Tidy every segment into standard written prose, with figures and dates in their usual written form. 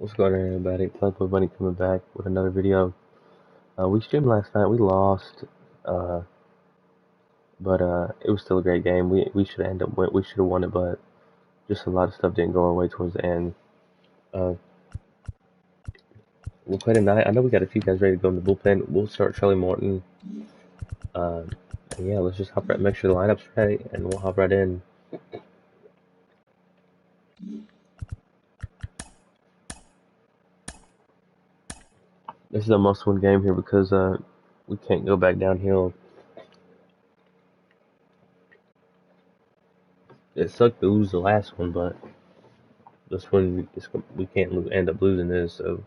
What's going on, everybody? Playboy Bunny coming back with another video. We streamed last night. We lost, uh, but it was still a great game. We should end up we should have won it, but just a lot of stuff didn't go our way towards the end. Uh, we'll play tonight. I know we got a few guys ready to go in the bullpen. We'll start Charlie Morton. And yeah, let's just hop right. Make sure the lineup's right, and we'll hop right in. This is a must-win game here because we can't go back downhill. It sucked to lose the last one, but this one we can't end up losing this. So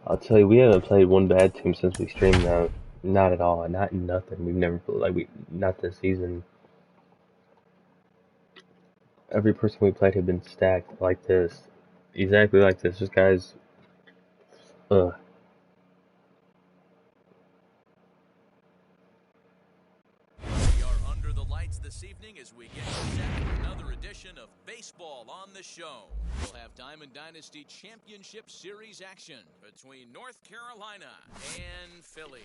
I'll tell you, we haven't played one bad team since we streamed now. Not at all. Not nothing. We've never not this season. Every person we played had been stacked like this, exactly like this. This guy's, ugh. We are under the lights this evening as we get set for another edition of Baseball on the Show. We'll have Diamond Dynasty Championship Series action between North Carolina and Philly.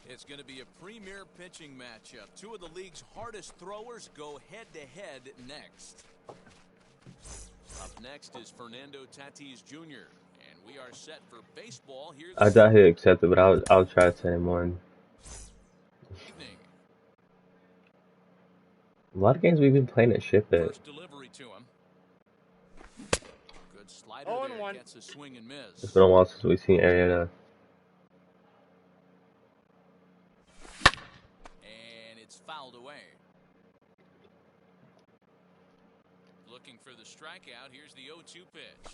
It's going to be a premier pitching matchup. Two of the league's hardest throwers go head-to-head next. Up next is Fernando Tatis Jr., and we are set for baseball here. I doubt he'll accept it, but I'll try to send him one. A lot of games we've been playing at Ship It. First delivery to him. Good slider there, gets a swing and miss. It's been a while since we've seen Arrieta. And it's fouled away. Looking for the strikeout. Here's the 0-2 pitch.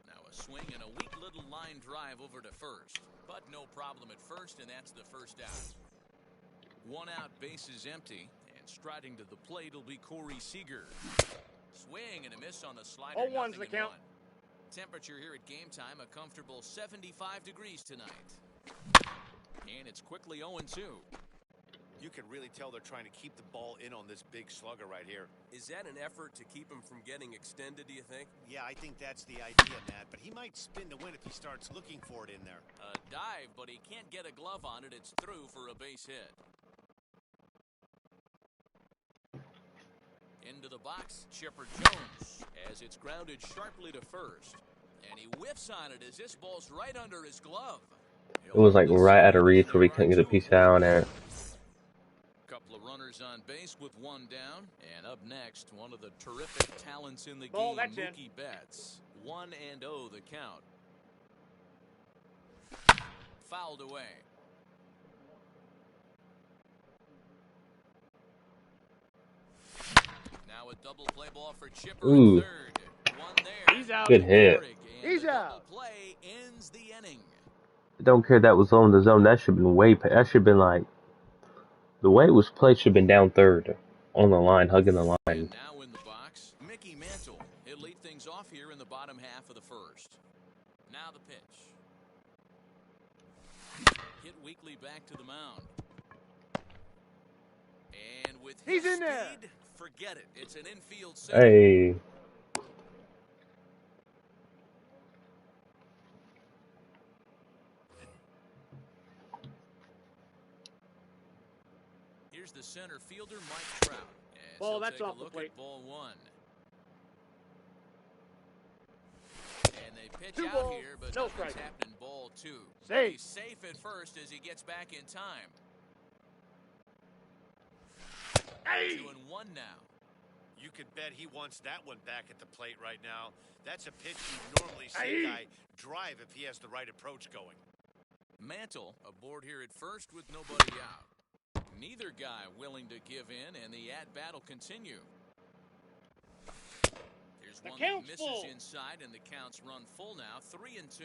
Now a swing and a weak little line drive over to first. But no problem at first, and that's the first out. One out, base is empty. Striding to the plate will be Corey Seager. Swing and a miss on the slider. 0-1's the count. Temperature here at game time, a comfortable 75 degrees tonight. And it's quickly 0-2. You can really tell they're trying to keep the ball in on this big slugger right here. Is that an effort to keep him from getting extended, do you think? Yeah, I think that's the idea, Matt. But he might spin to win if he starts looking for it in there. A dive, but he can't get a glove on it. It's through for a base hit. Into the box, Chipper Jones, as it's grounded sharply to first. And he whiffs on it as this ball's right under his glove. It was like right at a reach where we couldn't get a piece out on it. Couple of runners on base with one down. And up next, one of the terrific talents in the game, Mookie Betts. 1-0 the count. Fouled away. Now a double play ball for Chipper in third. One there. He's out. Good hit. He's out. Play ends the inning. I don't care that was on the zone. That should have been way. That should have been like the way it was played. Should have been down third on the line, hugging the line. And now in the box, Mickey Mantle. He'll lead things off here in the bottom half of the first. Now the pitch. Hit weakly back to the mound. And with he's his in there. Speed, forget it. It's an infield save. Hey. Here's the center fielder, Mike Trout. Ball, that's off the look plate. at ball one. And they pitch 2 out balls, here, but no nothing's strike. happening. Ball 2. Safe. He's safe at first as he gets back in time. Hey. 2-1 now. You can bet he wants that one back at the plate right now. That's a pitch you normally see a guy drive if he has the right approach going. Mantle aboard here at first with nobody out. Neither guy willing to give in, and the at-bat will continue. Here's one that misses full. inside, and the counts run full now, 3-2.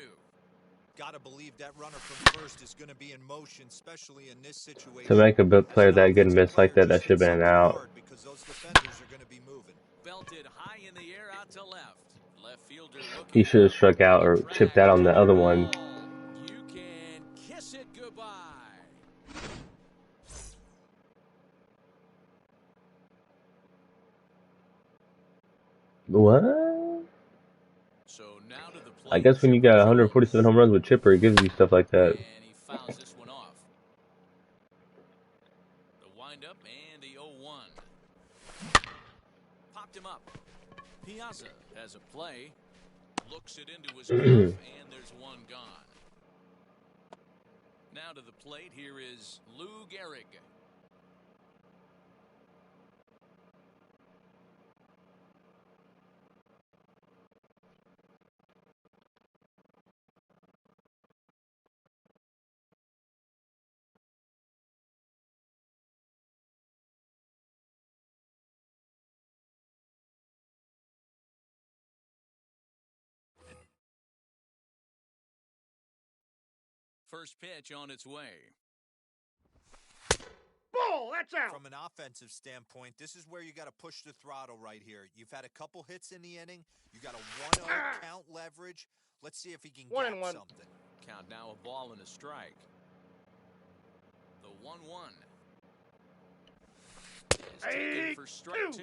Gotta believe that runner from first is going to be in motion, especially in this situation. To make a player that good miss like that, that should have been out. Because those defenders are going to be moving. Belted high in the air out to left. Left fielder looking. He should have struck out or chipped out on the other one. You can kiss it goodbye. What? So now to the plate. I guess when you got 147 home runs with Chipper, it gives you stuff like that. And he fouls this one off. The windup and the 0-1. Popped him up. Piazza has a play. Looks it into his glove, and there's one gone. Now to the plate, here is Lou Gehrig. First pitch on its way. Ball, that's out. From an offensive standpoint, this is where you got to push the throttle right here. You've had a couple hits in the inning. You got a 1-0 count leverage. Let's see if he can get something. Count now, a ball and a strike. The 1-1 is taken for strike 2.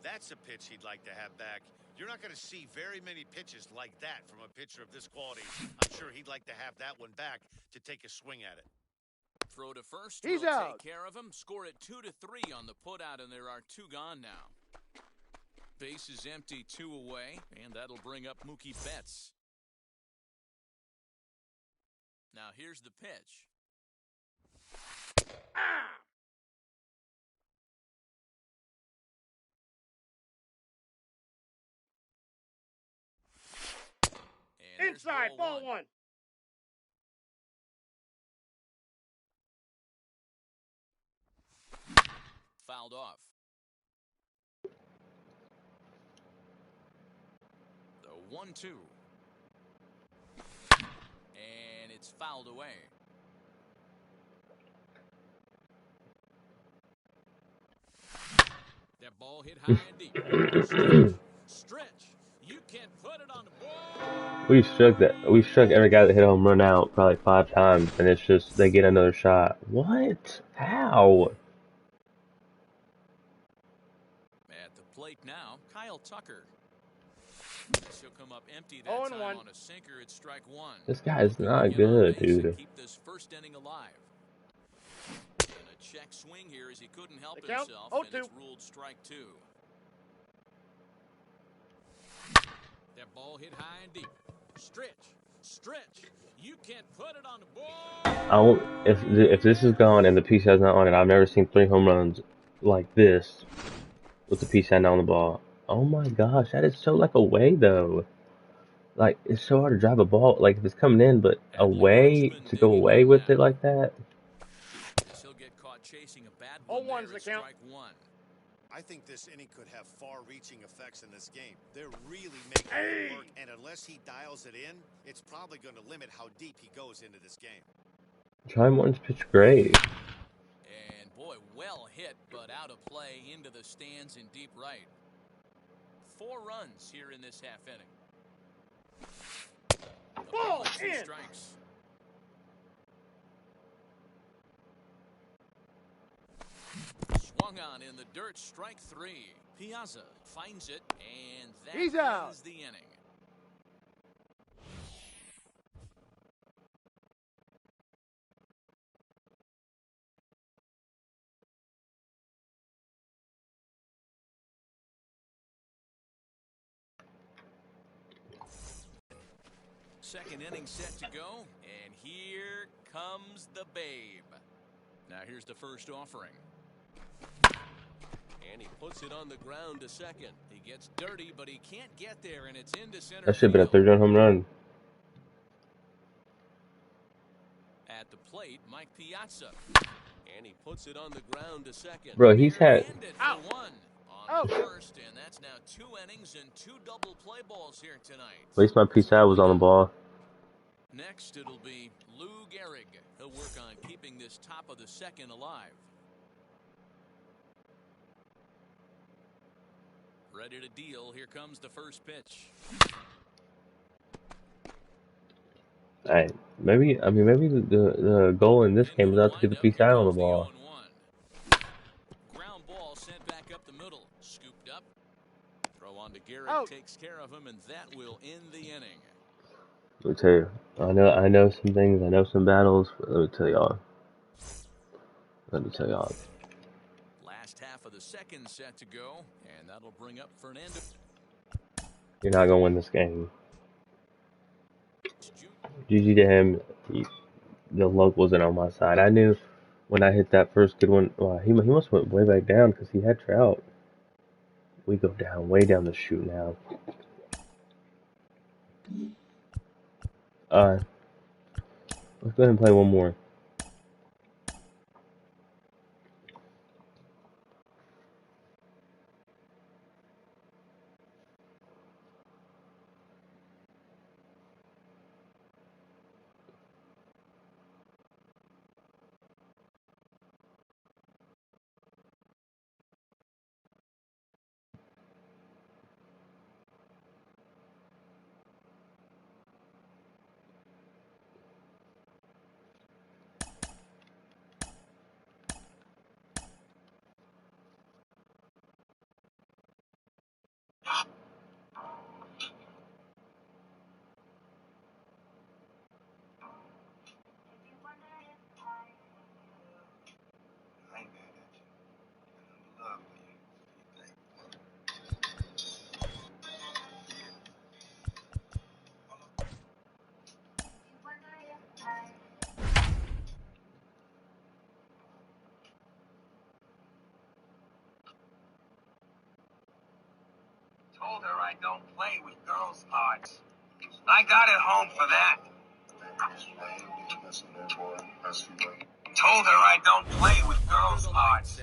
That's a pitch he'd like to have back. You're not going to see very many pitches like that from a pitcher of this quality. I'm sure he'd like to have that one back to take a swing at it. Throw to first. He's will out. Take care of him. Score it 2-3 on the putout, and there are 2 gone now. Base is empty, 2 away, and that'll bring up Mookie Betts. Now here's the pitch. And Inside, ball 1. Fouled off. The 1-2. And it's fouled away. That ball hit high and deep. Stretch. You can't put it on the ball. We struck every guy that hit a home run out probably 5 times, and it's just they get another shot. What? How? At the plate now, Kyle Tucker. She'll come up empty that 0-1. time on a sinker. It's strike 1. This guy's not good, dude. Keep this first inning alive. And a check swing here as he couldn't help The count, himself, 0-2. and it's ruled strike 2. That ball hit high and deep. Stretch. You can't put it on the ball. If this is gone and the piece has not on it, I've never seen 3 home runs like this with the piece hand on the ball. Oh my gosh, that is so like away though. Like it's so hard to drive a ball. Like if it's coming in, but away to go away with it like that. He'll get caught chasing a bad one. 0-1's the count. Strike 1. I think this inning could have far-reaching effects in this game. They're really making it work, and unless he dials it in, it's probably going to limit how deep he goes into this game. Try Martin's pitch great. And boy, well hit, but out of play into the stands in deep right. 4 runs here in this half inning. Ball 2 in. strikes. Swung on in the dirt, strike 3. Piazza finds it, and that He's out. ends the inning. Second inning set to go, and here comes the babe. Now here's the first offering. And he puts it on the ground to second. He gets dirty, but he can't get there, and it's into center That should have been a field. 3-run home run. At the plate, Mike Piazza. And he puts it on the ground to second. Bro, he's had Handed Out. for 1 on Out. the first, and that's now 2 innings and 2 double play balls here tonight. at least my piece out was on the ball. Next, it'll be Lou Gehrig. He'll work on keeping this top of the second alive. Ready to deal. Here comes the first pitch. Maybe the goal in this game is not to get the piece out on the ball. Ground ball sent back up the middle. Scooped up. Throw on to Out. takes care of him, and that will end the inning. Let me tell you, I know some things, I know some battles, but let me tell y'all. Last half of the second set to go, and that'll bring up Fernando. You're not gonna win this game. GG to him. The luck wasn't on my side. I knew when I hit that first good one. Wow, he must went way back down because he had Trout. We go down, way down the chute now. Let's go ahead and play one more. Told her I don't play with girls' hearts. I got it home for that. Told her I don't play with girls' hearts.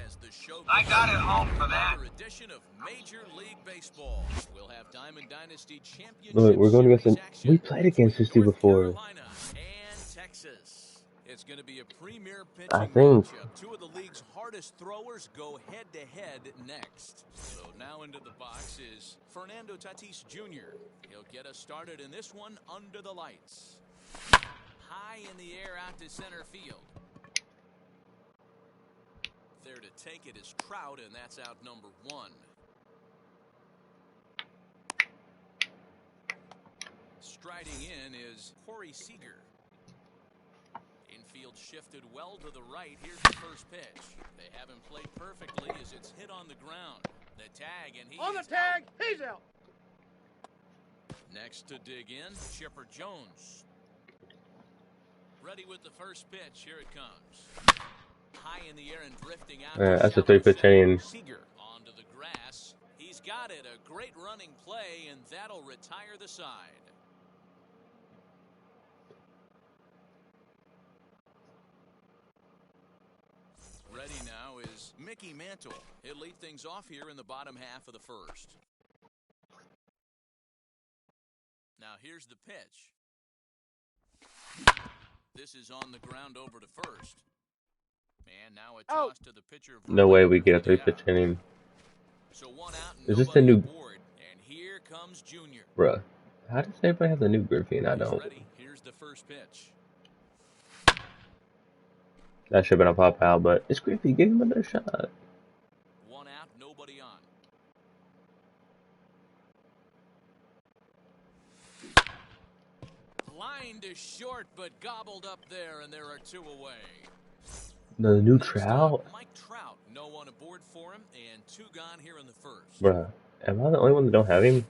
I got it home for that. Another edition of Major League Baseball. We'll have Diamond Dynasty Championship Look, we're going against Series them. action We played against this dude North before. Carolina and Texas. It's going to be a premier pitching I think. matchup. Two of the league's hardest throwers go head-to-head next. So now into the box is Fernando Tatis Jr. He'll get us started in this one under the lights. High in the air out to center field. There to take it is Trout, and that's out number one. Striding in is Corey Seager. Infield shifted well to the right. Here's the first pitch. They haven't played perfectly as it's hit on the ground. The tag, and On the tag, he's out. Next to dig in, Chipper Jones. Ready with the first pitch. Here it comes. High in the air and drifting out. That's a 3-pitch inning. Seager onto the grass. He's got it. A great running play, and that'll retire the side. Ready now is Mickey Mantle. He'll lead things off here in the bottom half of the first. Now here's the pitch. This is on the ground over to first. And now a toss to the pitcher. No way we get a 3-pitch inning. So one out, Is this the new? board, and here comes Junior. Bruh, how does everybody have the new Griffey and I don't? Ready. Here's the first pitch. That should have been a pop out, but it's Griffey. Give him another shot. One out, nobody on. Line to short, but gobbled up there, and there are two away. The new Trout? Mike Trout, no one aboard for him, and two gone here in the first. Bruh, am I the only one that don't have him?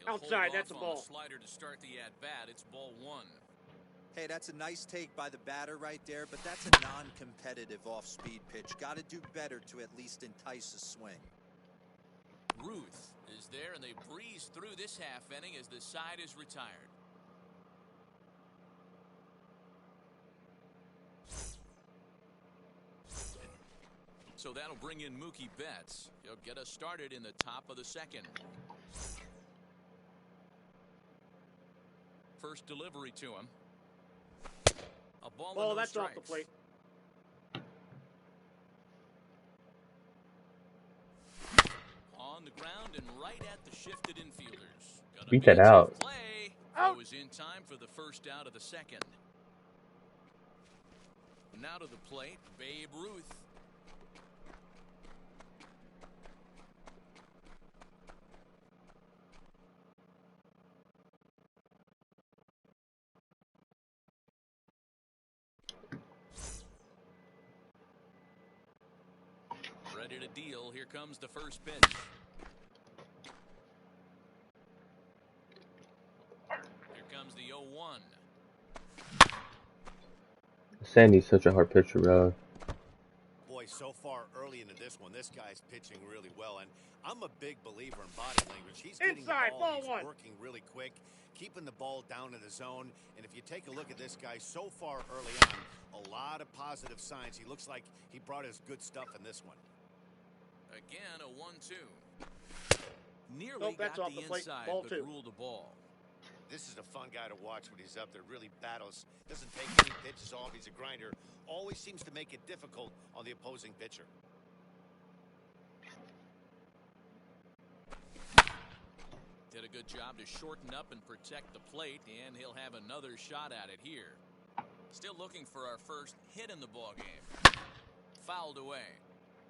Outside, that's a ball. Slider to start the at-bat. It's ball one. Hey, that's a nice take by the batter right there, but that's a non-competitive off-speed pitch. Got to do better to at least entice a swing. Ruth is there, and they breeze through this half inning as the side is retired. So that'll bring in Mookie Betts. He'll get us started in the top of the second. First delivery to him. A ball that's strikes. off the plate. On the ground and right at the shifted infielders. Gonna Beat that out. Play. Out. Was in time for the first out of the second. Now to the plate, Babe Ruth. deal. Here comes the first pitch. Here comes the 0-1. Sandy's such a hard pitcher, bro. Boy, so far early into this one, this guy's pitching really well, and I'm a big believer in body language. He's getting Inside, the ball, ball he's one. working really quick, keeping the ball down in the zone, and if you take a look at this guy so far early on, a lot of positive signs. He looks like he brought his good stuff in this one. Again, a 1-2. Nearly Nope, that's got off the the plate. inside, Ball but two. ruled the ball. This is a fun guy to watch when he's up there. Really battles, doesn't take any pitches off. He's a grinder. Always seems to make it difficult on the opposing pitcher. Did a good job to shorten up and protect the plate, and he'll have another shot at it here. Still looking for our first hit in the ballgame. Fouled away.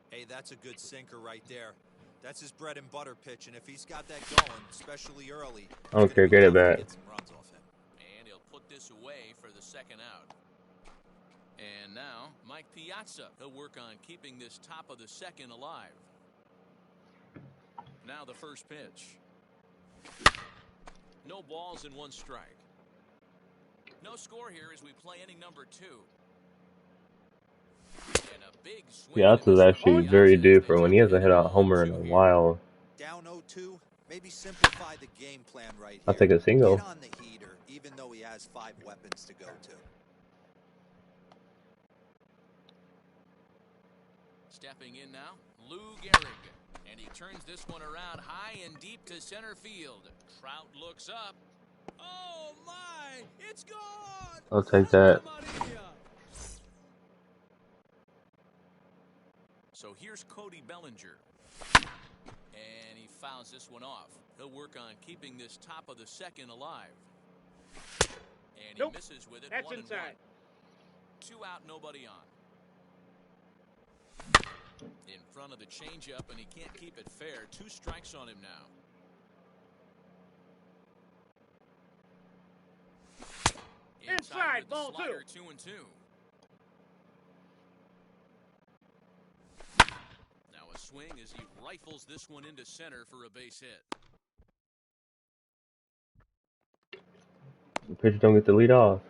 Hey, that's a good sinker right there. That's his bread and butter pitch, and if he's got that going, especially early, I don't care, get it back. get some runs off him. And he'll put this away for the second out. And now, Mike Piazza. He'll work on keeping this top of the second alive. Now the first pitch. No balls and one strike. No score here as we play inning number 2. And a big swing. Piazza's actually very due for when he hasn't hit a homer in a while. Down 0-2, maybe simplify the game plan right here. I'll take a single. Get on the heater, even though he has 5 weapons to go to. Stepping in now, Lou Gehrig. And he turns this one around high and deep to center field. Trout looks up. Oh, my! It's gone! I'll take that. So here's Cody Bellinger. And he fouls this one off. He'll work on keeping this top of the second alive. And he misses with it. That's 1-1. inside. 2 out, nobody on. In front of the changeup, and he can't keep it fair. 2 strikes on him now. Inside, with the ball slider, 2. 2-2. Now a swing as he rifles this one into center for a base hit. The pitcher don't get the lead off.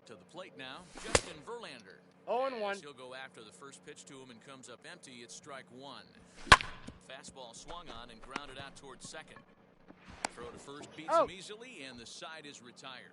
To the plate now, Justin Verlander. 0-1. He'll go after the first pitch to him and comes up empty. It's strike 1. Fastball swung on and grounded out towards second. Throw to first beats him easily, and the side is retired.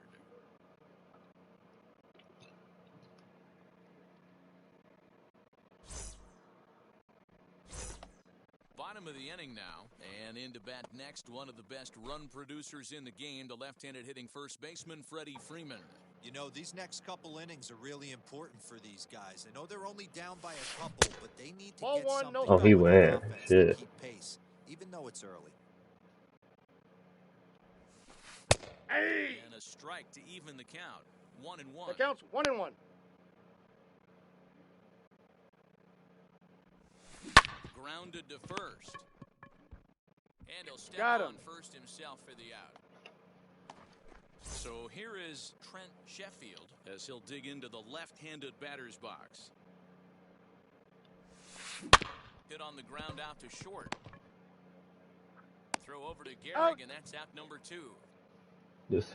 Bottom of the inning now, and in to bat next, one of the best run producers in the game, the left-handed hitting first baseman, Freddie Freeman. You know, these next couple innings are really important for these guys. I know they're only down by a couple, but they need to Ball get one, something no Oh, he going on went. offense to Shit. keep pace, even though it's early. Hey! And a strike to even the count. 1-1. The count's 1-1. Grounded to first. And he'll step Got him. on first himself for the out. So here is Trent Sheffield as he'll dig into the left-handed batter's box. Hit on the ground out to short. Throw over to Gehrig, and that's out number 2. Yes,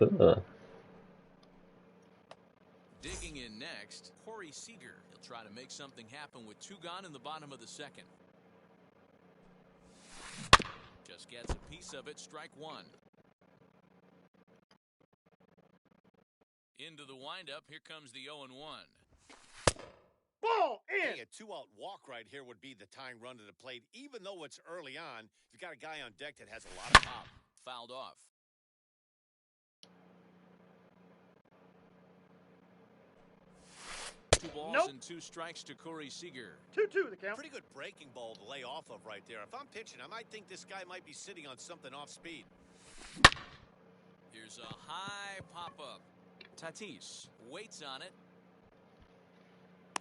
Digging in next, Corey Seager. He'll try to make something happen with 2 gone in the bottom of the second. Just gets a piece of it, strike 1. Into the windup, here comes the 0-1. Ball in. Hey, a 2-out walk right here would be the tying run to the plate. Even though it's early on, you've got a guy on deck that has a lot of pop. Fouled off. Two balls and 2 strikes to Corey Seager. 2-2 the count. Pretty good breaking ball to lay off of right there. If I'm pitching, I might think this guy might be sitting on something off speed. Here's a high pop-up. Tatis waits on it.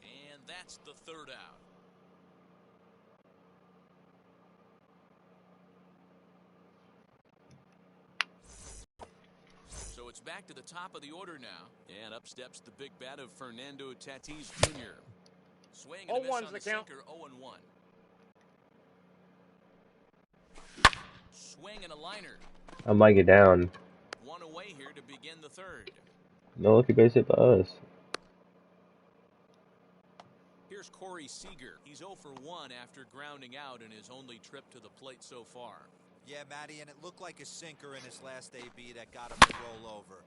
And that's the 3rd out. So it's back to the top of the order now. And up steps the big bat of Fernando Tatis Jr. Swing and a miss 0-1's on the the count. sinker, 0-1. Swing and a liner. I might get down. One away here to begin the third. No lucky base hit by us. Here's Corey Seager. He's 0 for 1 after grounding out in his only trip to the plate so far. Yeah, Matty, and it looked like a sinker in his last AB that got him to roll over.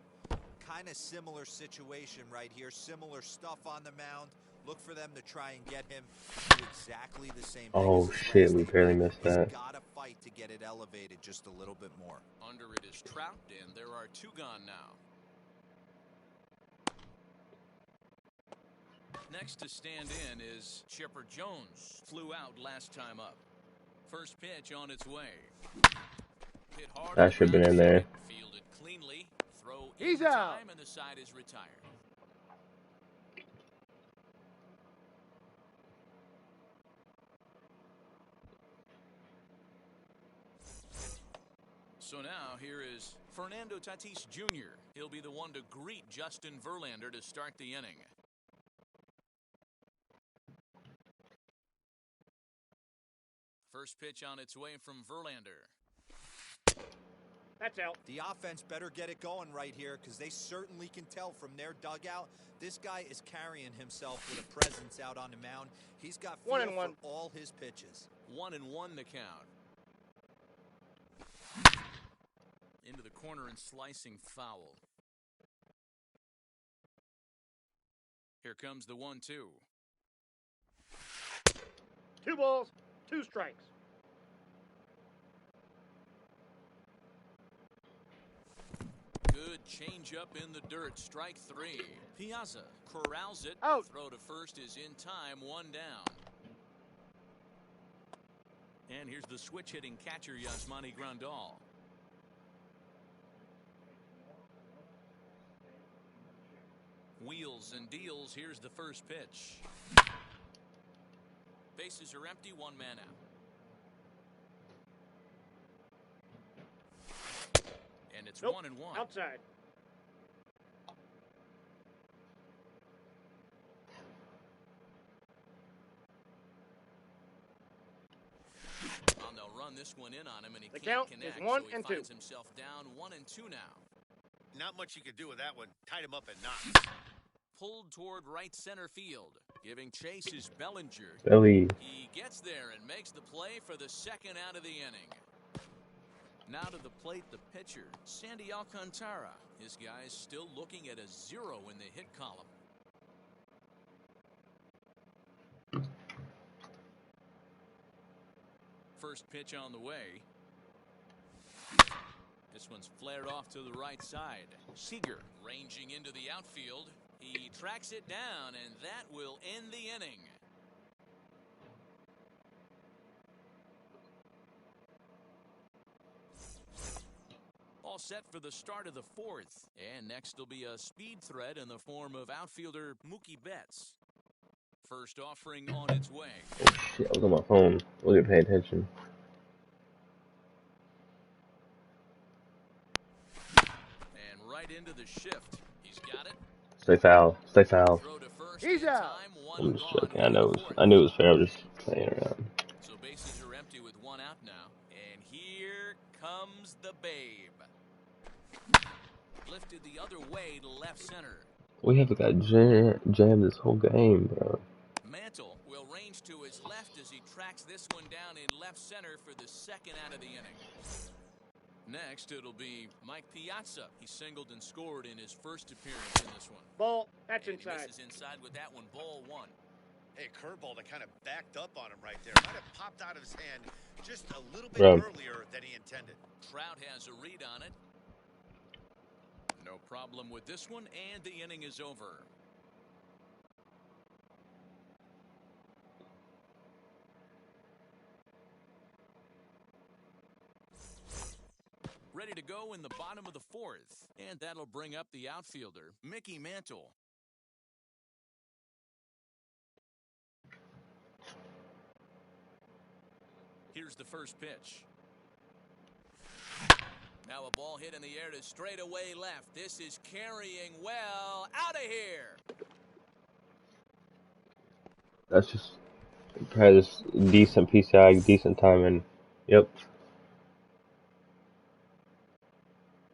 Kind of similar situation right here. Similar stuff on the mound. Look for them to try and get him to do exactly the same thing. Oh as his shit, last we AB. barely missed He's that. got to fight to get it elevated just a little bit more. Under it is Trout, and there are 2 gone now. Next to stand in is Chipper Jones. Flew out last time up. First pitch on its way. Hit hard. That should have been in there. Fielded cleanly. Throw He's in out. time, and the side is retired. So now here is Fernando Tatis Jr. He'll be the one to greet Justin Verlander to start the inning. First pitch on its way from Verlander. That's out. The offense better get it going right here because they certainly can tell from their dugout this guy is carrying himself with a presence out on the mound. He's got feel 1-1. for all his pitches. 1-1 the count. Into the corner and slicing foul. Here comes the 1-2. 2 balls, 2 strikes. Good changeup in the dirt. Strike 3. Piazza corrals it. Out. Throw to first is in time. 1 down. And here's the switch hitting catcher Yasmani Grandal. Wheels and deals. Here's the first pitch. Bases are empty. 1 man out. And it's Nope. 1-1. Outside. And they'll run this one in on him, and he The can't count is connect, 1 so he and 2. finds himself down 1-2 now. Not much you could do with that one. Tied him up in knots. Pulled toward right center field. Giving chase is Bellinger. Belly. He gets there and makes the play for the second out of the inning. Now to the plate, the pitcher, Sandy Alcantara. His guys still looking at a 0 in the hit column. First pitch on the way. This one's flared off to the right side. Seager ranging into the outfield. He tracks it down, and that will end the inning. All set for the start of the 4th. And next will be a speed threat in the form of outfielder Mookie Betts. First offering on its way. Oh shit, I was on my phone. Wasn't paying attention. And right into the shift. He's got it. Stay foul. Stay foul. Throw to first. He's in out. time, one I'm just gone joking. in the I fourth. knew it was fair. I'm just playing around. So bases are empty with 1 out now. And here comes the Babe. Lifted the other way to left center. We haven't got jammed this whole game, bro. Mantle will range to his left as he tracks this one down in left center for the second out of the inning. Next, it'll be Mike Piazza. He singled and scored in his first appearance in this one. Ball, that's And he inside. misses inside with that one. Ball 1. Hey, curveball that kind of backed up on him right there. Might have popped out of his hand just a little bit Right. earlier than he intended. Trout has a read on it. No problem with this one, and the inning is over. Ready to go in the bottom of the 4th, and that'll bring up the outfielder, Mickey Mantle. Here's the first pitch. Now a ball hit in the air to straightaway left. This is carrying well. Out of here. That's just has decent PCI, decent timing. Yep.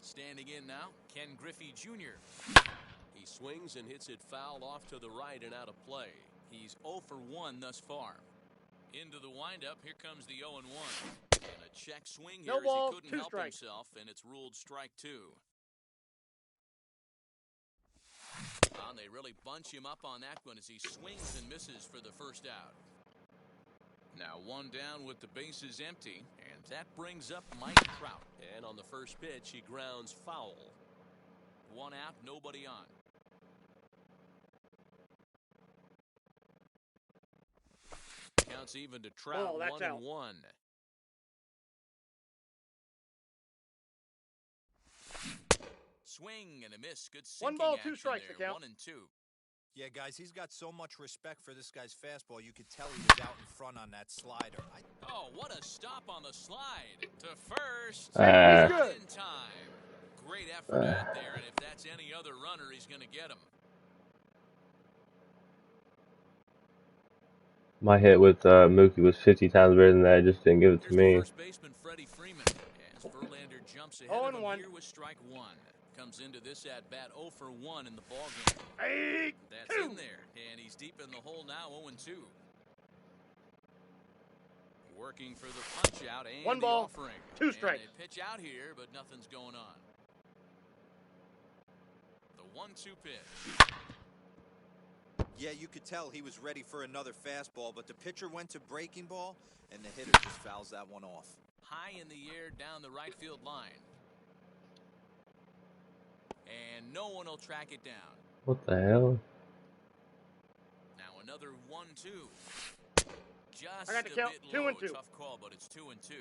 Standing in now, Ken Griffey Jr. He swings and hits it foul off to the right and out of play. He's 0 for 1 thus far. Into the windup, here comes the 0-1. And a check swing here No ball, as he couldn't 2 help strikes. himself, and it's ruled strike 2. And they really bunch him up on that one as he swings and misses for the first out. Now 1 down with the bases empty, and that brings up Mike Trout. And on the first pitch, he grounds foul. 1 out, nobody on. Counts even to Trout. Oh, that's 1 out. and 1. Swing and a miss. Good sinking 1 ball, 2 action strikes there. to count. 1 and 2. Yeah, guys, he's got so much respect for this guy's fastball. You could tell he was out in front on that slider. Oh, what a stop on the slide to first. He's good. In time. Great effort out there, and if that's any other runner, he's going to get him. My hit with Mookie was 50 times better than that. I just didn't give it to Here's me. the first baseman, Freddie Freeman, as Verlander jumps ahead of him 0-1. here with strike 1. Comes into this at-bat 0 for 1 in the ballgame. Hey, That's 2. in there, and he's deep in the hole now, 0-2. Working for the punch out and 1 the ball, offering. 2 strikes. And they pitch out here, but nothing's going on. The 1-2 pitch. Yeah, you could tell he was ready for another fastball, but the pitcher went to breaking ball, and the hitter just fouls that one off. High in the air down the right field line. And no one will track it down. What the hell? Now another 1-2. Just I got to a count. bit 2 low. and 2. Tough call, but it's 2 and 2.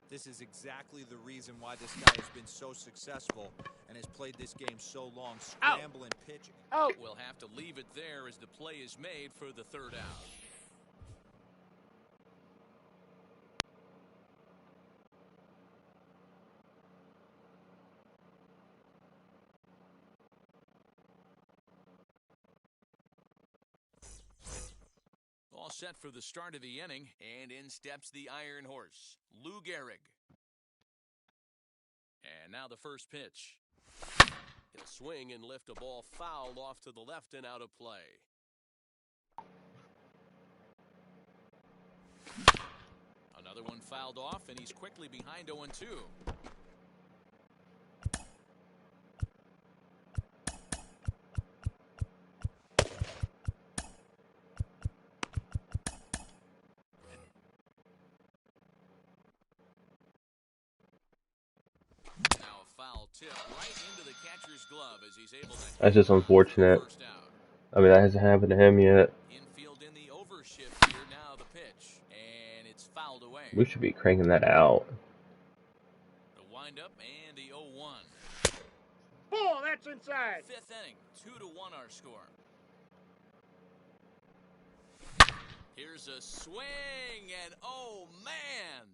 This is exactly the reason why this guy has been so successful and has played this game so long, scrambling pitching. Out. We'll have to leave it there as the play is made for the 3rd out. All set for the start of the inning, and in steps the Iron Horse, Lou Gehrig. And now the first pitch. He'll swing and lift a ball foul off to the left and out of play. Another one fouled off, and he's quickly behind 0-2. Now a foul tip right into the catcher's glove as he's able to. That's just unfortunate. First out. I mean, that hasn't happened to him yet. Infield in the overshift here. Now the pitch, and it's fouled away. We should be cranking that out. The windup and the 0-1. Ball, that's inside. 5th inning, 2-1 our score. Here's a swing, and oh man,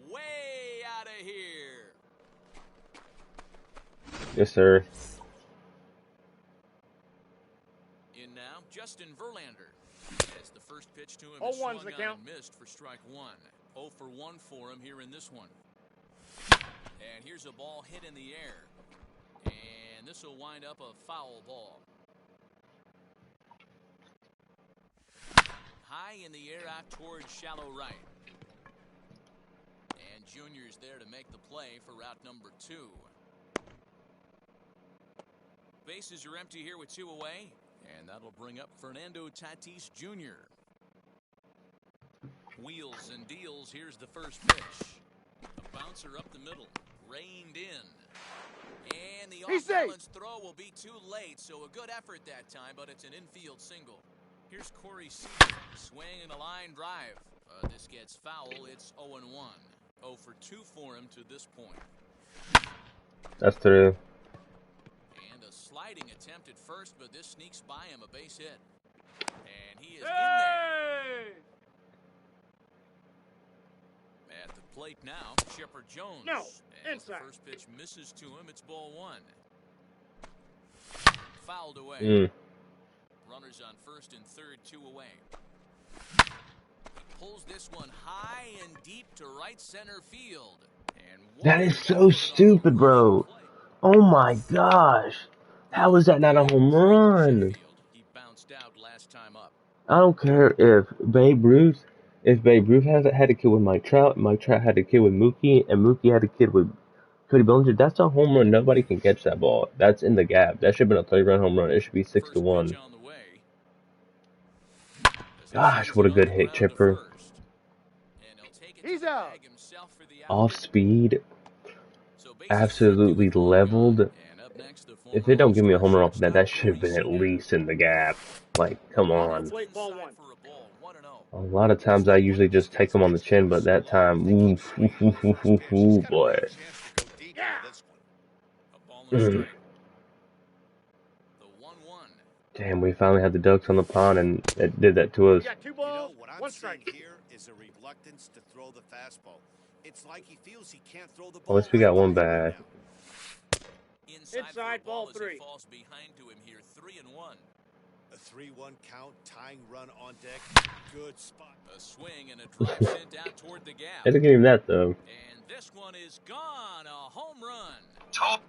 way out of here. Yes, sir. In now, Justin Verlander. As the first pitch to him 0-1's is swung the on count. and missed for strike 1. 0 for 1 for him here in this one. And here's a ball hit in the air. And this will wind up a foul ball. High in the air out towards shallow right. And Junior's there to make the play for route number 2. Bases are empty here with 2 away. And that'll bring up Fernando Tatis Jr. Wheels and deals. Here's the first pitch. A bouncer up the middle. Reined in. And the He's safe. off-balance throw will be too late, so a good effort that time, but it's an infield single. Here's Corey Seager, swinging a line drive. This gets foul. It's 0-1. 0 for 2 for him to this point. That's true. And a sliding attempt at first, but this sneaks by him, a base hit. And he is in there. Hey! At the plate now, Chipper Jones. No, As inside. the first pitch misses to him, it's ball 1. Fouled away. Mm. Runners on first and third, 2 away. Pulls this one high and deep to right center field. And That is so stupid, bro. Oh my gosh. How is that not a home run? He bounced out last time up. I don't care if Babe Ruth had a kid with Mike Trout had a kid with Mookie, and Mookie had a kid with Cody Bellinger. That's a home run. Nobody can catch that ball. That's in the gap. That should have been a 3-run home run. It should be 6-1. Gosh, what a good hit, Chipper. He's out. Off speed. Absolutely leveled. If they don't give me a home run off of that, that should have been at least in the gap. Like, come on. A lot of times I usually just take them on the chin, but that time, boy. Damn, we finally had the ducks on the pond, and it did that to us. You got 2 balls, What I'm 1 seeing strike. here is a reluctance to throw the fastball. It's like he feels he can't throw the At ball. least we got one right bad. Inside, ball 3. Falls behind to him here, 3-1. A 3-1 count, tying run on deck. Good spot. A swing and a drive sent out toward the gap. I didn't give him that, though. And this one is gone. A home run. Told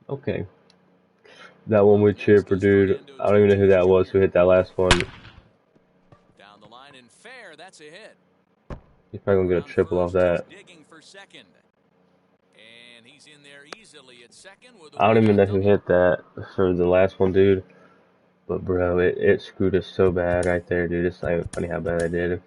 Okay. That one with Chipper, dude. I don't even know who that was who hit that last one. Down the line and fair. That's a hit. He's probably gonna get a triple off that. Digging for second. And he's in there easily at second with I don't even know who hit that for the last one, dude. But bro, it screwed us so bad right there, dude. It's not even funny how bad I did.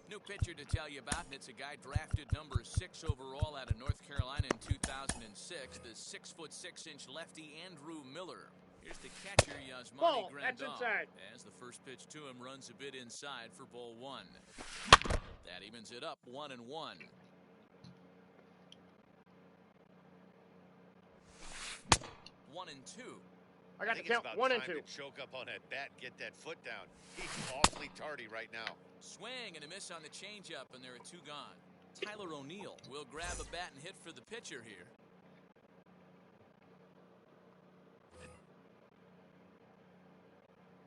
New pitcher to tell you about, and it's a guy drafted number 6 overall out of North Carolina in 2006. The 6'6" lefty Andrew Miller. Here's the catcher Yasmani Ball, that's Grandal. inside. As the first pitch to him runs a bit inside for ball 1. That evens it up 1-1. 1-2. I got to think count it's about 1 and time 2. to choke up on that bat and get that foot down. He's awfully tardy right now. Swing and a miss on the changeup, and there are 2 gone. Tyler O'Neill will grab a bat and hit for the pitcher here.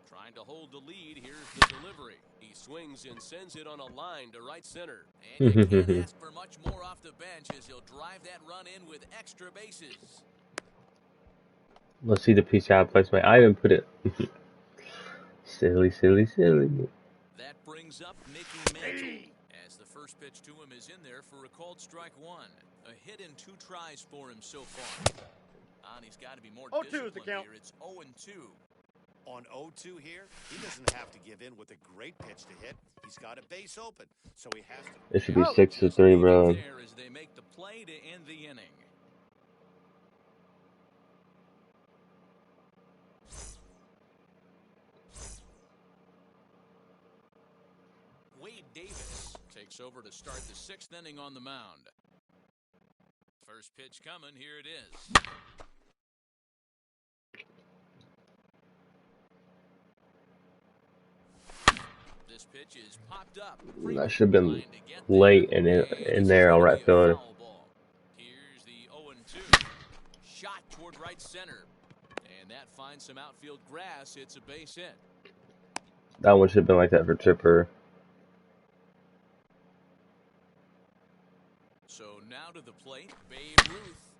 Trying to hold the lead. Here's the delivery. He swings and sends it on a line to right center. And you can't ask for much more off the bench as he'll drive that run in with extra bases. Let's see the piece out placement. I even put it. Silly. That brings up Mickey Mantle as the first pitch to him is in there for a called strike 1. A hit in 2 tries for him so far. And he's got to be more 0-2 is the disciplined count. here. It's 0-2. On 0-2 here, he doesn't have to give in with a great pitch to hit. He's got a base open, so he has to. It should be 6-3, bro. There as they make the play to end the inning. Wade Davis takes over to start the 6th inning on the mound. First pitch coming, here it is. This pitch is popped up. That should have been late in there on right field. Here's the 0-2. Shot toward right center. And that finds some outfield grass. It's a base hit. That one should have been like that for Chipper. So now to the plate, Babe Ruth.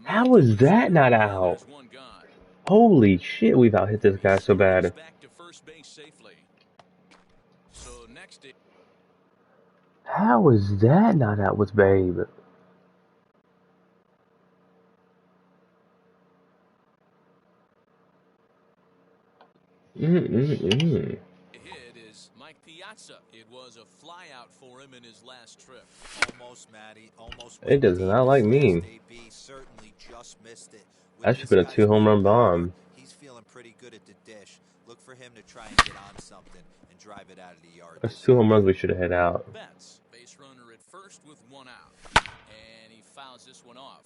How is that not out? There's 1 gone. Holy shit, we've out hit this guy so bad. Back to first base safely. So next it. How is that not out with Babe? Hit is Mike Piazza. It was a flyout for him in his last trip. Almost, Matty. Almost. It does not like me. AB certainly just missed it. With That should this have been a guy's 2 home run bomb. He's feeling pretty good at the dish. Look for him to try and get on something and drive it out of the yard. That's 2 home runs we should have hit out. Betts, base runner at first with 1 out. And he fouls this one off.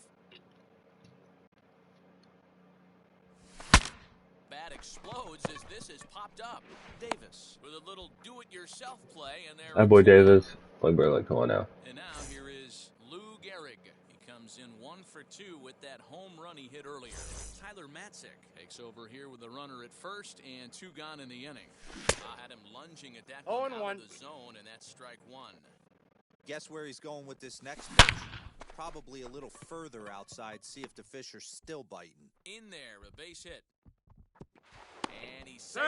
that explodes as this is popped up. Davis with a little do-it-yourself play, and there. That boy Davis. Boy, bro, like, come on now. And now here is Lou Gehrig. He comes in 1 for 2 with that home run he hit earlier. Tyler Matzek takes over here with a runner at first and 2 gone in the inning. Had him lunging at that one out of the zone, and that's strike 1. Guess where he's going with this next pitch? Probably a little further outside. See if the fish are still biting. In there, a base hit. And he's safe.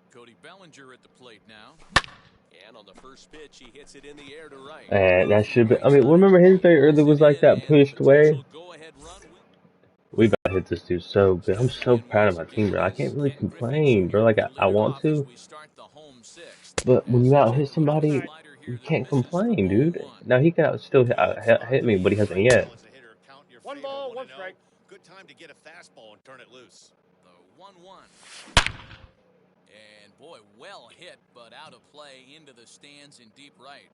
Cody Bellinger at the plate now. And on the first pitch, he hits it in the air to right. And that should be. I mean, remember his very early was like that pushed way. We about to hit this dude so good. I'm so proud of my team, bro. I can't really complain, bro. Like I want to, but when you out hit somebody, you can't complain, dude. Now he can still hit me, but he hasn't yet. 1 ball, 1 strike. Good time to get a fastball and turn it loose. The 1-1. And boy, well hit, but out of play into the stands in deep right.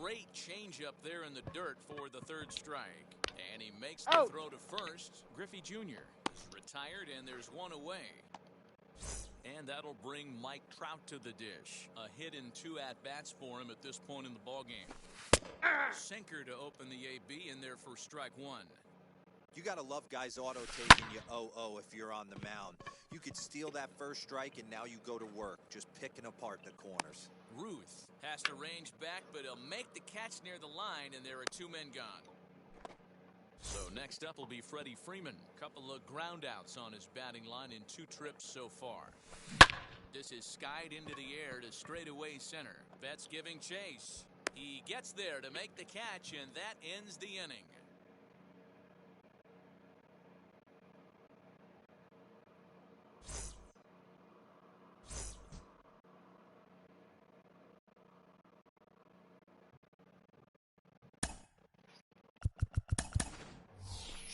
Great changeup there in the dirt for the 3rd strike. And he makes the throw to first. Griffey Jr. is retired, and there's 1 away. And that'll bring Mike Trout to the dish. A hit in 2 at-bats for him at this point in the ballgame. Sinker to open the AB in there for strike 1. You got to love guys auto-taking you 0-0 if you're on the mound. You could steal that first strike, and now you go to work, just picking apart the corners. Ruth has to range back, but he'll make the catch near the line, and there are 2 men gone. So next up will be Freddie Freeman. Couple of groundouts on his batting line in 2 trips so far. This is skied into the air to straightaway center. Betts giving chase. He gets there to make the catch, and that ends the inning.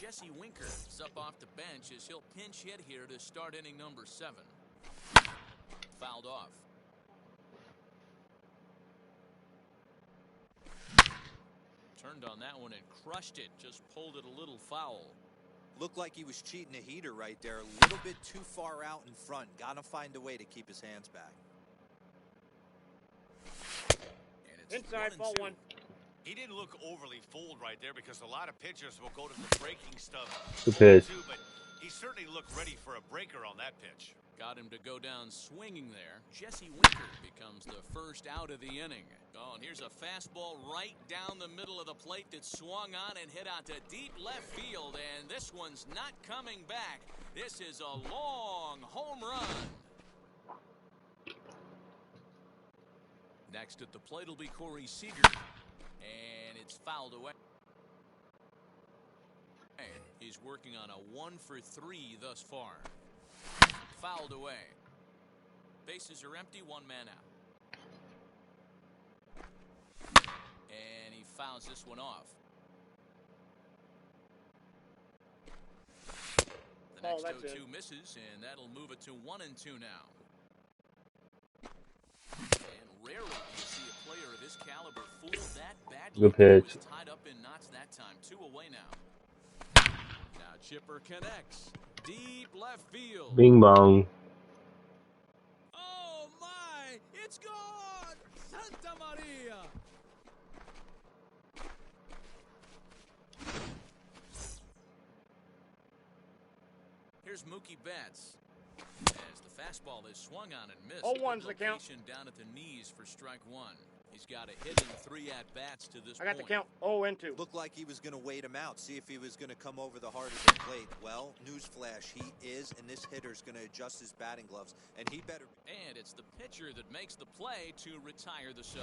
Jesse Winker is up off the bench as he'll pinch hit here to start inning number 7. Fouled off. Turned on that one and crushed it. Just pulled it a little foul. Looked like he was cheating a heater right there. A little bit too far out in front. Gotta find a way to keep his hands back. And it's inside, ball 1. He didn't look overly fooled right there because a lot of pitchers will go to the breaking stuff Good pitch. too, but he certainly looked ready for a breaker on that pitch. Got him to go down swinging there. Jesse Winker becomes the first out of the inning. Oh, and here's a fastball right down the middle of the plate that swung on and hit out to deep left field, and this one's not coming back. This is a long home run. Next at the plate will be Corey Seager. And it's fouled away. He's working on a 1 for 3 thus far. Fouled away. Bases are empty, 1 man out. And he fouls this one off. The next 0-2 misses, and that'll move it to 1-2 now. And rarely do you see a player of his caliber fool that badly. Good pitch. Tied up in knots that time. 2 away now. Now Chipper connects. Deep left field. Bing bong. Oh my! It's gone! Santa Maria! Here's Mookie Betts. As the fastball is swung on and missed. 0-1's the count. Down at the knees for strike 1. He's got a hit in 3 at-bats to this point. I got the count. 0-2. Looked like he was going to wait him out, see if he was going to come over the heart of the plate. Well, newsflash, he is, and this hitter's going to adjust his batting gloves, and he better. And it's the pitcher that makes the play to retire the side.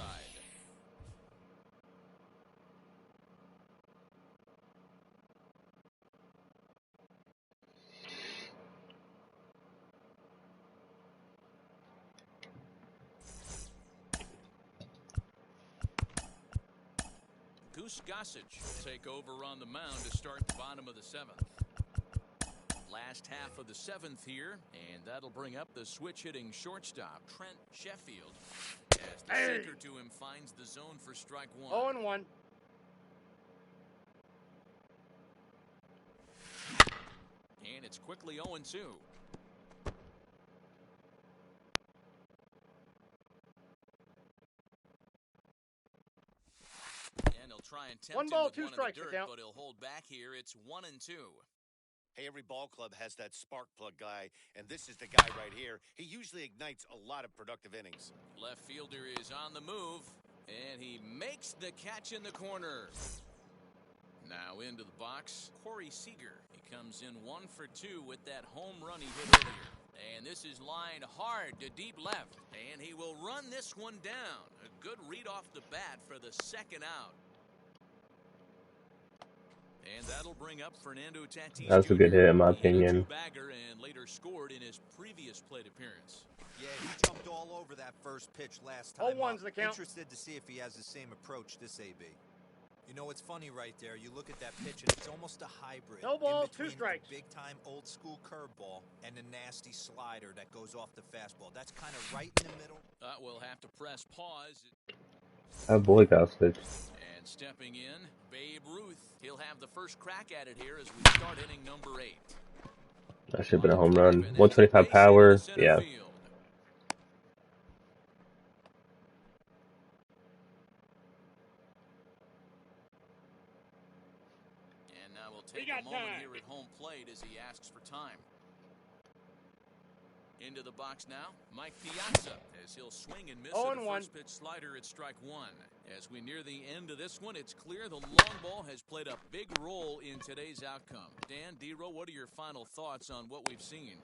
Goose Gossage will take over on the mound to start the bottom of the 7th. Last half of the 7th here, and that'll bring up the switch-hitting shortstop, Trent Sheffield, as the sinker to him finds the zone for strike 1. 0-1. it's quickly 0-2. And he'll try and tempt One him ball, with two one in strikes, the the dirt, count. but he'll hold back here. It's 1-2. Hey, every ball club has that spark plug guy, and this is the guy right here. He usually ignites a lot of productive innings. Left fielder is on the move, and he makes the catch in the corner. Now into the box, Corey Seager. He comes in 1 for 2 with that home run he hit earlier. And this is lined hard to deep left, and he will run this one down. A good read off the bat for the second out. And that'll bring up Fernando Tatis That was a good Jr. hit, in my He hit a opinion. two-bagger and later scored in his previous plate appearance. Yeah, he jumped all over that first pitch last time. 0-1's the count. Interested to see if he has the same approach this AB. You know, it's funny right there. You look at that pitch, and it's almost a hybrid. No ball, in between 2 strikes. a big-time old-school curveball and a nasty slider that goes off the fastball. That's kind of right in the middle. We'll have to press pause. That boy got switched. And stepping in, Babe Ruth. He'll have the first crack at it here as we start inning number 8. That should have been a home run. 125 power. Yeah. And now we'll take a moment here at home plate as he asks for time. Into the box now, Mike Piazza, as he'll swing and miss at a 0-1. first pitch slider at strike 1. As we near the end of this one, it's clear the long ball has played a big role in today's outcome. Dan, D-Row, what are your final thoughts on what we've seen?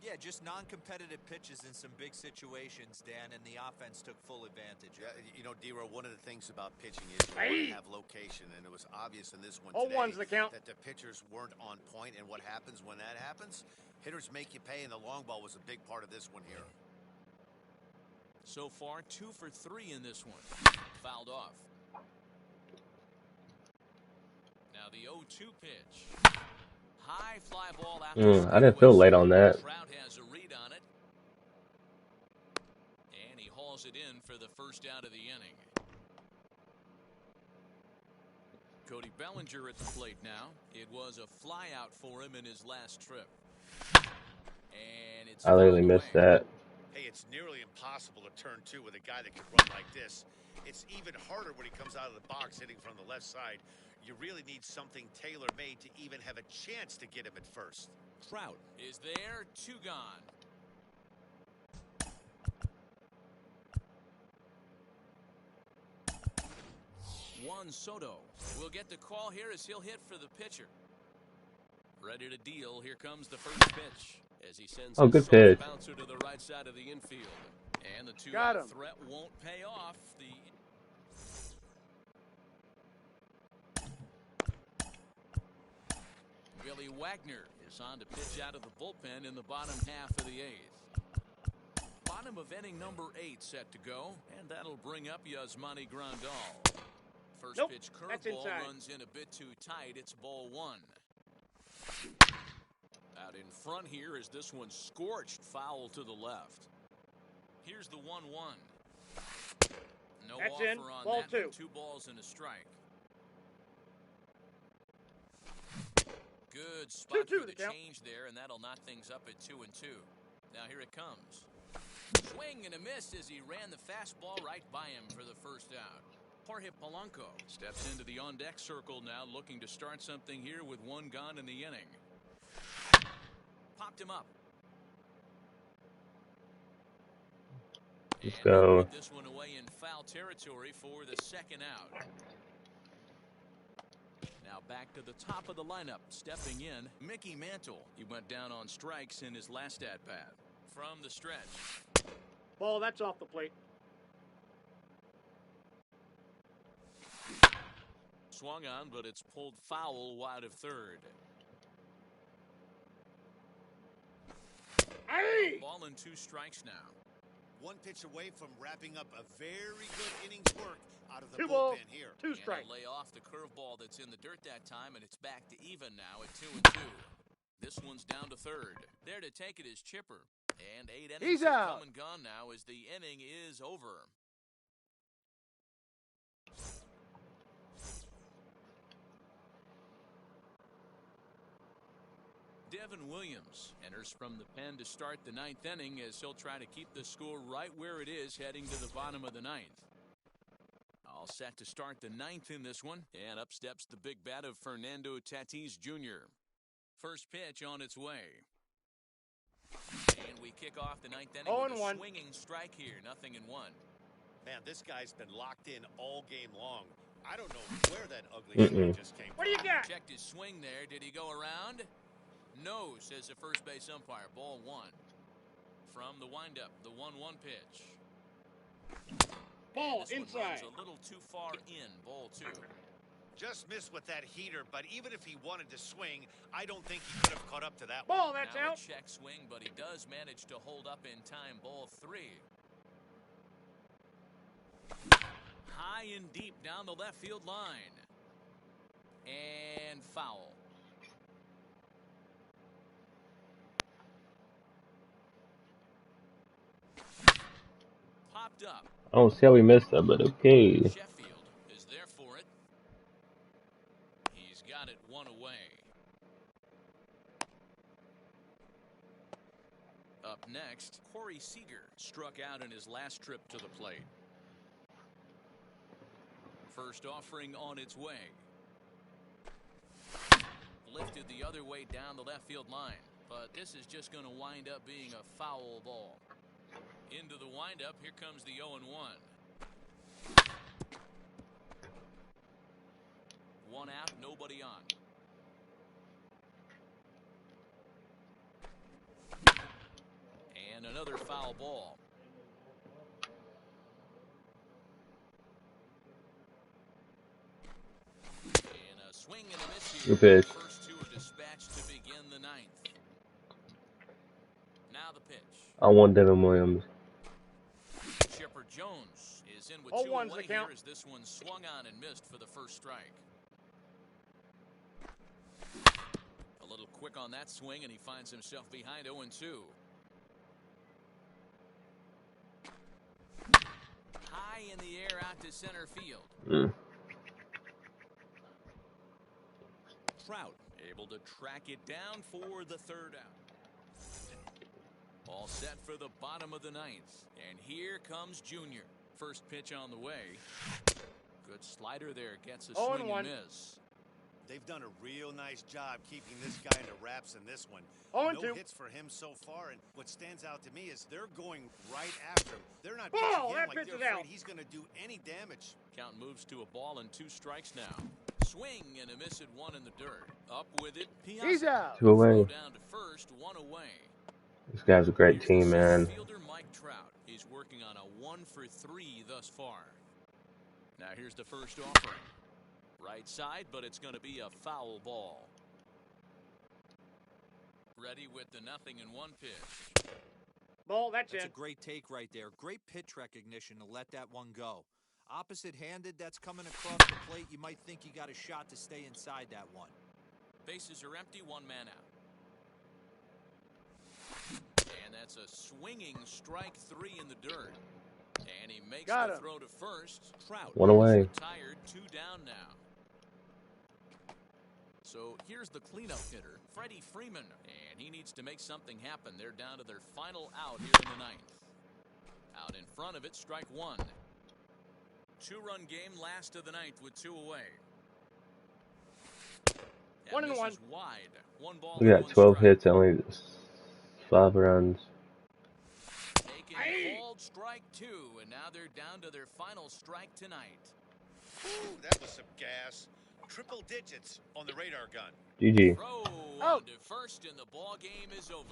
Yeah, just non-competitive pitches in some big situations, Dan, and the offense took full advantage. Yeah, you know, D-Row, one of the things about pitching is you want to have location, and it was obvious in this one today 0-1's the count. that the pitchers weren't on point, and what happens when that happens? Hitters make you pay, and the long ball was a big part of this one here. So far, 2 for 3 in this one. Fouled off. Now the 0-2 pitch. High fly ball out. I didn't feel late on that. Trout has a read on it. And he hauls it in for the first out of the inning. Cody Bellinger at the plate now. It was a fly out for him in his last trip. And it's I literally missed that. Hey, it's nearly impossible to turn 2 with a guy that can run like this. It's even harder when he comes out of the box hitting from the left side. You really need something tailor-made to even have a chance to get him at first. Trout is there, 2 gone. Juan Soto will get the call here as he'll hit for the pitcher. Ready to deal. Here comes the first pitch as he sends Oh, good his pitch. bouncer to the right side of the infield. And the Got two-out him. threat won't pay off. Billy Wagner is on to pitch out of the bullpen in the bottom half of the 8th. Bottom of inning number 8 set to go, and that'll bring up Yasmani Grandal. First Nope, pitch that's curveball inside. runs in a bit too tight. It's ball 1. Out in front here is this one scorched foul to the left. Here's the 1-1. No That's offer in. on Ball that one. 2. 2 balls and a strike. Good spot 2-2 for the the count. change there, and that'll knock things up at 2-2. Now here it comes. Swing and a miss as he ran the fastball right by him for the first out. Jorge Polanco steps into the on-deck circle now, looking to start something here with 1 gone in the inning. Popped him up. Let's And go. they'll put this one away in foul territory for the second out. Now back to the top of the lineup, stepping in, Mickey Mantle. He went down on strikes in his last at-bat. From the stretch. Ball, that's off the plate. Swung on, but it's pulled foul wide of third. Hey! Ball and 2 strikes now. 1 pitch away from wrapping up a very good innings work out of the 2 balls, bullpen here. 2 And strikes. he'll lay off the curveball that's in the dirt that time, and it's back to even now at 2-2. This one's down to third. There to take it is Chipper. And 8 innings He's have out. come and gone now as the inning is over. Devin Williams enters from the pen to start the ninth inning as he'll try to keep the score right where it is heading to the bottom of the ninth. All set to start the ninth in this one, and up steps the big bat of Fernando Tatis Jr. First pitch on its way. And we kick off the ninth inning with a swinging strike here, 0-1. Man, this guy's been locked in all game long. I don't know where that ugly swing just came from. What do you got? Checked his swing there. Did he go around? No, says the first base umpire. Ball one. From the windup, the 1-1 pitch. Ball This one inside. runs a little too far in. Ball two. Just missed with that heater, but even if he wanted to swing, I don't think he could have caught up to that one. Ball, that's Now a out. check swing, but he does manage to hold up in time. Ball three. High and deep down the left field line. And foul. Popped up. I don't see how we missed that, but okay. Sheffield is there for it. He's got it one away. Up next, Corey Seager struck out in his last trip to the plate. First offering on its way. Lifted the other way down the left field line, but this is just going to wind up being a foul ball. Into the windup, here comes the 0-1. One out, nobody on. And another foul ball. And a swing and a miss here. Good pitch. First two are dispatched to begin the ninth. Now the pitch. I want Devin Williams. Chipper Jones is in with 0-1's two away the here count. as this one swung on and missed for the first strike. A little quick on that swing, and he finds himself behind 0-2. High in the air out to center field. Trout able to track it down for the third out. All set for the bottom of the ninth. And here comes Junior. First pitch on the way. Good slider there. Gets a swing and miss. They've done a real nice job keeping this guy into wraps in this one. 0-2. No hits for him so far, and what stands out to me is they're going right after him. They're not Ball, pitching him that like pitch they're is afraid out. he's going to do any damage. Count moves to a ball and 2 strikes now. Swing and a miss at 1 in the dirt. Up with it. He's Piazza. out. 2 away. Throw down to first, 1 away. This guy's a great team, man. Fielder Mike Trout. He's working on a 1 for 3 thus far. Now here's the first offering. Right side, but it's going to be a foul ball. Ready with the 0-1 pitch. Ball, that's That's in. a great take right there. Great pitch recognition to let that one go. Opposite-handed, that's coming across the plate. You might think you got a shot to stay inside that one. Bases are empty, 1 man out. And that's a swinging strike 3 in the dirt. And he makes Got the him. throw to first. Trout 1 away. is retired, 2 down now. So here's the cleanup hitter, Freddie Freeman, and he needs to make something happen. They're down to their final out here in the ninth. Out in front of it, strike 1. 2-run game, last of the ninth with 2 away. And 1-1. this is wide. 1 ball. We and got 1 12 strike. hits, only 5 runs. Taking called strike 2, and now they're down to their final strike tonight. Ooh, that was some gas. Triple digits on the radar gun. GG. Throw Out. to first, and the ball game is over.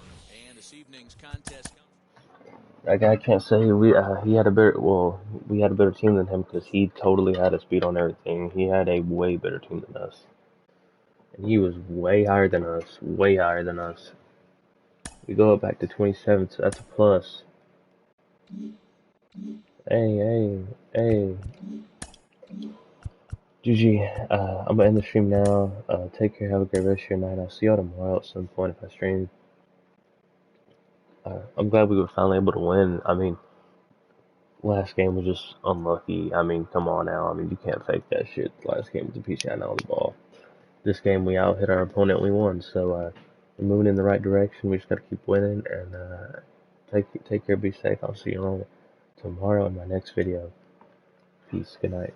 And this evening's contest comes. That guy can't say he had a better. Well, we had a better team than him because he totally had us beat on everything. He had a way better team than us, and he was way higher than us. Way higher than us. We go up back to 27, so that's a plus. Hey. GG. I'm gonna end the stream now. Take care. Have a great rest of your night. I'll see y'all tomorrow at some point if I stream. I'm glad we were finally able to win. I mean, last game was just unlucky. I mean, come on now. I mean, you can't fake that shit. Last game was a piece of on the ball. This game, we out hit our opponent. We won. So, We're moving in the right direction. We just got to keep winning, and take care, be safe. I'll see you all tomorrow in my next video. Peace. Good night.